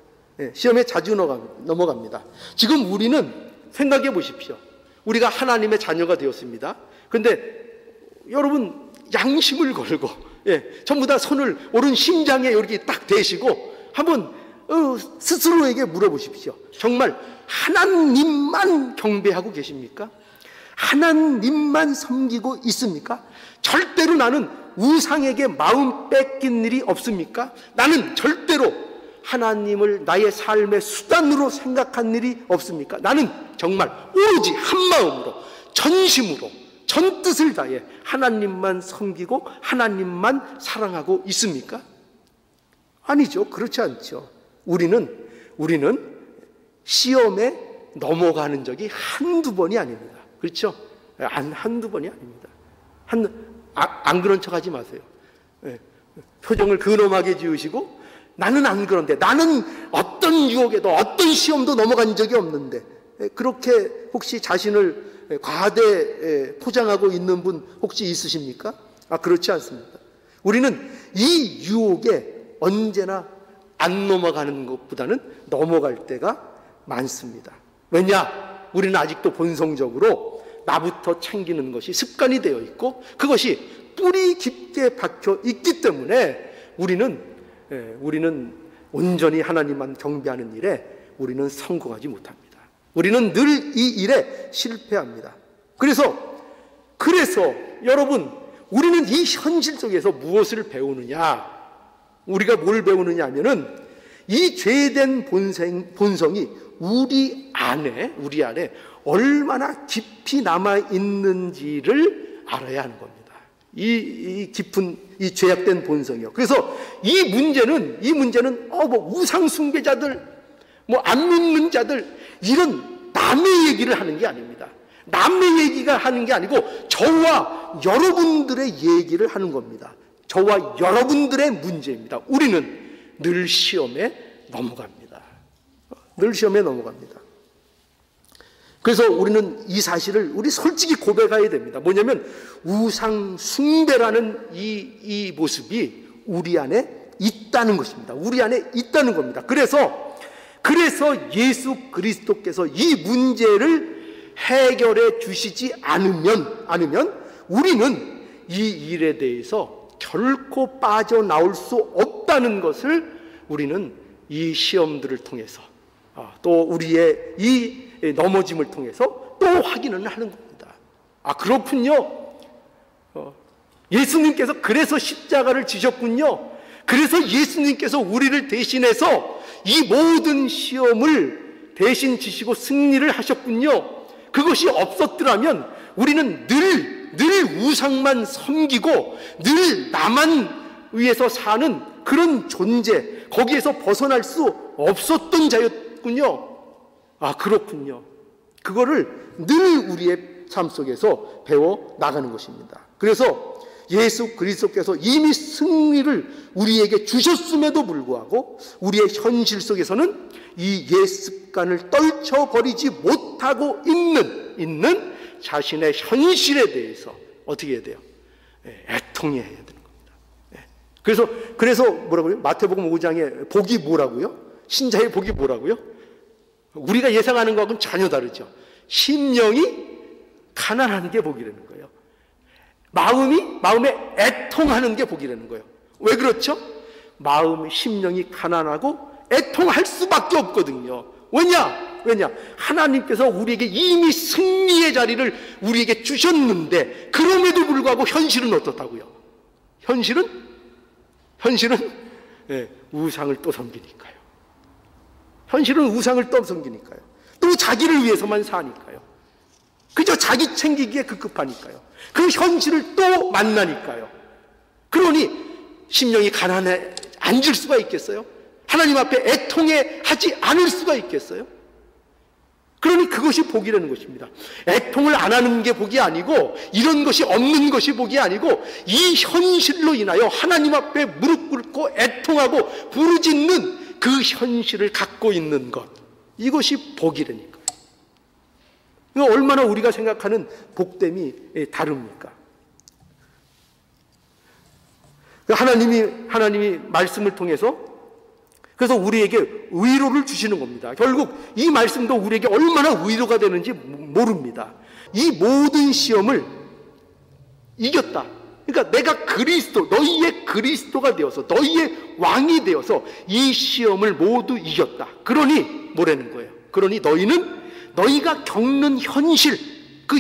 A: 시험에 자주 넘어갑니다. 지금 우리는 생각해 보십시오. 우리가 하나님의 자녀가 되었습니다. 그런데 여러분, 양심을 걸고 전부 다 손을 오른 심장에 이렇게 딱 대시고 한번 스스로에게 물어보십시오. 정말 하나님만 경배하고 계십니까? 하나님만 섬기고 있습니까? 절대로 나는 우상에게 마음 뺏긴 일이 없습니까? 나는 절대로 하나님을 나의 삶의 수단으로 생각한 일이 없습니까? 나는 정말 오로지 한마음으로, 전심으로, 전뜻을 다해 하나님만 섬기고 하나님만 사랑하고 있습니까? 아니죠. 그렇지 않죠. 우리는 시험에 넘어가는 적이 한두 번이 아닙니다. 그렇죠? 한두 번이 아닙니다. 안 그런 척 하지 마세요. 표정을 근엄하게 지으시고, 나는 안 그런데, 나는 어떤 유혹에도 어떤 시험도 넘어간 적이 없는데, 그렇게 혹시 자신을 과대 포장하고 있는 분 혹시 있으십니까? 그렇지 않습니다. 우리는 이 유혹에 언제나 안 넘어가는 것보다는 넘어갈 때가 많습니다. 왜냐? 우리는 아직도 본성적으로 나부터 챙기는 것이 습관이 되어 있고, 그것이 뿌리 깊게 박혀 있기 때문에 우리는 온전히 하나님만 경배하는 일에 우리는 성공하지 못합니다. 우리는 늘 이 일에 실패합니다. 그래서 여러분, 우리는 이 현실 속에서 무엇을 배우느냐? 우리가 뭘 배우느냐 하면은, 이 죄된 본성이 우리 안에 얼마나 깊이 남아 있는지를 알아야 하는 겁니다. 이 깊은 이 죄악된 본성이요. 그래서 이 문제는 우상 숭배자들, 안 믿는 자들, 이런 남의 얘기를 하는 게 아닙니다. 남의 얘기가 하는 게 아니고 저와 여러분들의 얘기를 하는 겁니다. 저와 여러분들의 문제입니다. 우리는 늘 시험에 넘어갑니다. 늘 시험에 넘어갑니다. 그래서 우리는 이 사실을 솔직히 고백해야 됩니다. 뭐냐면, 우상 숭배라는 이 모습이 우리 안에 있다는 것입니다. 우리 안에 있다는 겁니다. 그래서 예수 그리스도께서 이 문제를 해결해 주시지 않으면 우리는 이 일에 대해서 결코 빠져나올 수 없다는 것을 우리는 이 시험들을 통해서, 또 우리의 이 넘어짐을 통해서 또 확인을 하는 겁니다. 그렇군요. 예수님께서 그래서 십자가를 지셨군요. 그래서 예수님께서 우리를 대신해서 이 모든 시험을 대신 지시고 승리를 하셨군요. 그것이 없었더라면 우리는 늘 우상만 섬기고 늘 나만 위해서 사는 그런 존재, 거기에서 벗어날 수 없었던 자였군요. 그렇군요. 그거를 늘 우리의 삶 속에서 배워 나가는 것입니다. 그래서 예수 그리스도께서 이미 승리를 우리에게 주셨음에도 불구하고 우리의 현실 속에서는 이 옛 습관을 떨쳐버리지 못하고 있는 자신의 현실에 대해서 어떻게 해야 돼요? 애통해야 되는 겁니다. 그래서 뭐라고요? 마태복음 5장에 복이 뭐라고요? 신자의 복이 뭐라고요? 우리가 예상하는 것하고는 전혀 다르죠. 심령이 가난한 게 복이라는 거예요. 마음에 애통하는 게 복이라는 거예요. 왜 그렇죠? 심령이 가난하고 애통할 수밖에 없거든요. 왜냐? 하나님께서 우리에게 이미 승리의 자리를 우리에게 주셨는데, 그럼에도 불구하고 현실은 어떻다고요? 현실은 우상을 또 섬기니까요. 현실은 우상을 또 섬기니까요. 또 자기를 위해서만 사니까요. 그저 자기 챙기기에 급급하니까요. 그 현실을 또 만나니까요. 그러니 심령이 가난해 앉을 수가 있겠어요? 하나님 앞에 애통해 하지 않을 수가 있겠어요? 그러니 그것이 복이라는 것입니다. 애통을 안 하는 게 복이 아니고, 이런 것이 없는 것이 복이 아니고, 이 현실로 인하여 하나님 앞에 무릎 꿇고 애통하고 부르짖는 그 현실을 갖고 있는 것, 이것이 복이라니까요. 얼마나 우리가 생각하는 복됨이 다릅니까? 하나님이 말씀을 통해서 그래서 우리에게 위로를 주시는 겁니다. 결국 이 말씀도 우리에게 얼마나 위로가 되는지 모릅니다. 이 모든 시험을 이겼다. 그러니까 내가 너희의 그리스도가 되어서, 너희의 왕이 되어서 이 시험을 모두 이겼다. 그러니 뭐라는 거예요? 그러니 너희가 겪는 현실, 그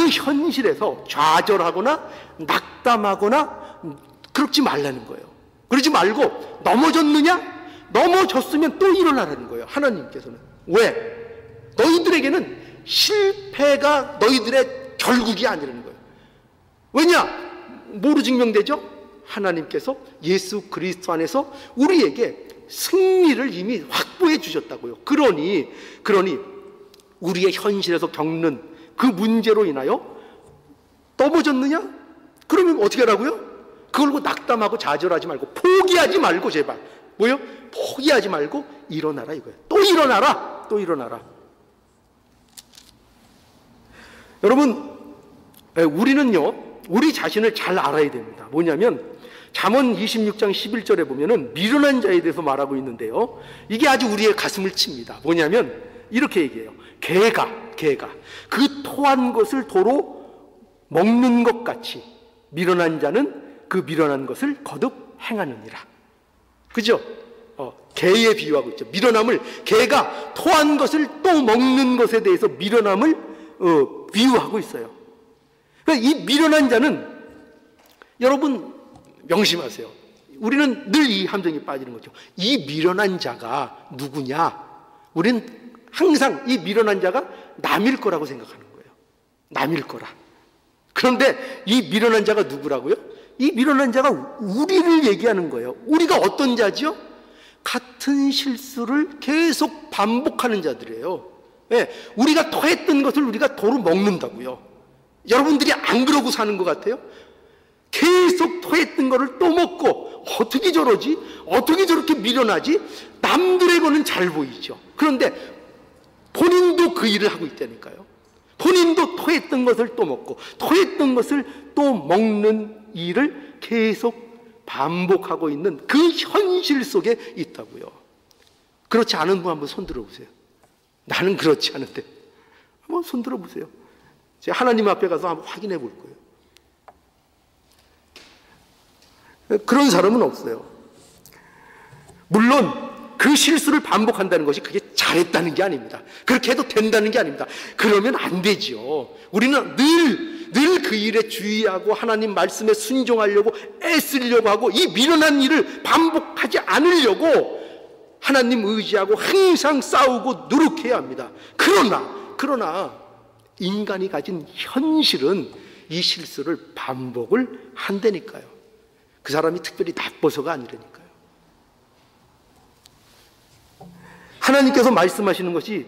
A: 현실에서 좌절하거나 낙담하거나 그러지 말라는 거예요. 그러지 말고 넘어졌느냐? 넘어졌으면 또 일어나라는 거예요. 하나님께서는. 왜? 너희들에게는 실패가 너희들의 결국이 아니라는 거예요. 왜냐? 뭐로 증명되죠? 하나님께서 예수 그리스도 안에서 우리에게 승리를 이미 확보해 주셨다고요. 그러니 우리의 현실에서 겪는 그 문제로 인하여 넘어졌느냐? 그러면 어떻게 하라고요? 그걸 보고 낙담하고 좌절하지 말고 포기하지 말고 제발 뭐요? 포기하지 말고 일어나라 이거예요. 또 일어나라. 여러분, 우리는요 우리 자신을 잘 알아야 됩니다. 뭐냐면 잠언 26장 11절에 보면은 미련한 자에 대해서 말하고 있는데요, 이게 아주 우리의 가슴을 칩니다. 뭐냐면 이렇게 얘기해요. 개가 그 토한 것을 도로 먹는 것 같이 미련한 자는 그 미련한 것을 거듭 행하느니라. 그죠? 개에 비유하고 있죠. 미련함을, 개가 토한 것을 또 먹는 것에 대해서 미련함을 비유하고 있어요. 그러니까 이 미련한 자는, 여러분 명심하세요. 우리는 늘 이 함정에 빠지는 거죠. 이 미련한 자가 누구냐? 우리는 항상 이 미련한 자가 남일 거라고 생각하는 거예요. 남일 거라. 그런데 이 미련한 자가 누구라고요? 이 미련한 자가 우리를 얘기하는 거예요. 우리가 어떤 자지요? 같은 실수를 계속 반복하는 자들이에요. 네, 우리가 토했던 것을 우리가 도로 먹는다고요. 여러분들이 안 그러고 사는 것 같아요? 계속 토했던 거를 또 먹고, 어떻게 저러지? 어떻게 저렇게 미련하지? 남들의 거는 잘 보이죠. 그런데 본인도 그 일을 하고 있다니까요. 본인도 토했던 것을 또 먹고 토했던 것을 또 먹는 일을 계속 반복하고 있는 그 현실 속에 있다고요. 그렇지 않은 분 한번 손 들어보세요. 나는 그렇지 않은데. 한번 손 들어보세요. 제가 하나님 앞에 가서 한번 확인해 볼 거예요. 그런 사람은 없어요. 물론 그 실수를 반복한다는 것이 그게 잘했다는 게 아닙니다. 그렇게 해도 된다는 게 아닙니다. 그러면 안 되지요. 우리는 늘 그 일에 주의하고 하나님 말씀에 순종하려고 애쓰려고 하고, 이 미련한 일을 반복하지 않으려고 하나님 의지하고 항상 싸우고 노력해야 합니다. 그러나 인간이 가진 현실은 이 실수를 반복을 한다니까요. 그 사람이 특별히 나빠서가 아니라니까요. 하나님께서 말씀하시는 것이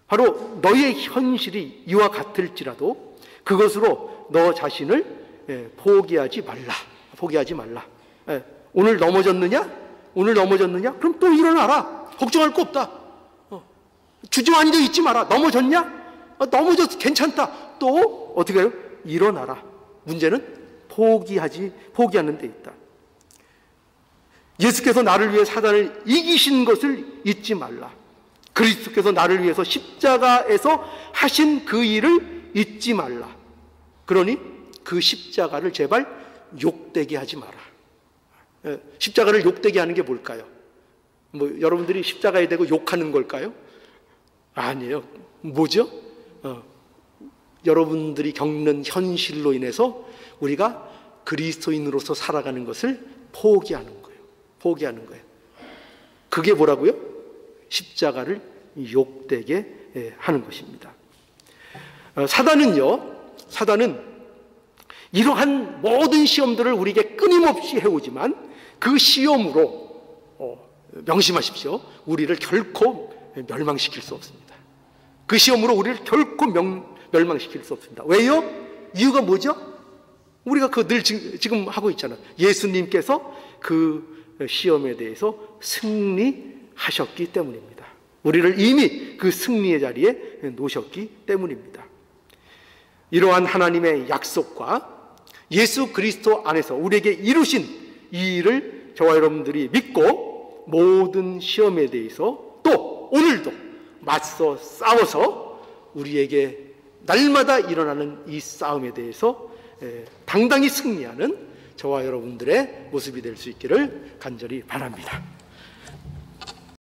A: 바로 너의 현실이 이와 같을지라도 그것으로 너 자신을 포기하지 말라. 오늘 넘어졌느냐? 그럼 또 일어나라. 걱정할 거 없다. 주저앉아 있지 마라. 넘어졌냐? 넘어졌어. 괜찮다. 또 어떻게 해요? 일어나라. 문제는 포기하는 데 있다. 예수께서 나를 위해 사단을 이기신 것을 잊지 말라. 그리스도께서 나를 위해서 십자가에서 하신 그 일을 잊지 말라. 그러니 그 십자가를 제발 욕되게 하지 마라. 십자가를 욕되게 하는 게 뭘까요? 여러분들이 십자가에 대고 욕하는 걸까요? 아니에요. 뭐죠? 여러분들이 겪는 현실로 인해서 우리가 그리스도인으로서 살아가는 것을 포기하는 거예요. 그게 뭐라고요? 십자가를 욕되게 하는 것입니다. 사단은 이러한 모든 시험들을 우리에게 끊임없이 해오지만 그 시험으로 명심하십시오. 우리를 결코 멸망시킬 수 없습니다. 그 시험으로 우리를 결코 멸망시킬 수 없습니다. 왜요? 이유가 뭐죠? 우리가 늘 지금 하고 있잖아요. 예수님께서 그 시험에 대해서 승리하셨기 때문입니다. 우리를 이미 그 승리의 자리에 놓으셨기 때문입니다. 이러한 하나님의 약속과 예수 그리스도 안에서 우리에게 이루신 이 일을 저와 여러분들이 믿고 모든 시험에 대해서 또 오늘도 맞서 싸워서 우리에게 날마다 일어나는 이 싸움에 대해서 당당히 승리하는 저와 여러분들의 모습이 될 수 있기를 간절히 바랍니다.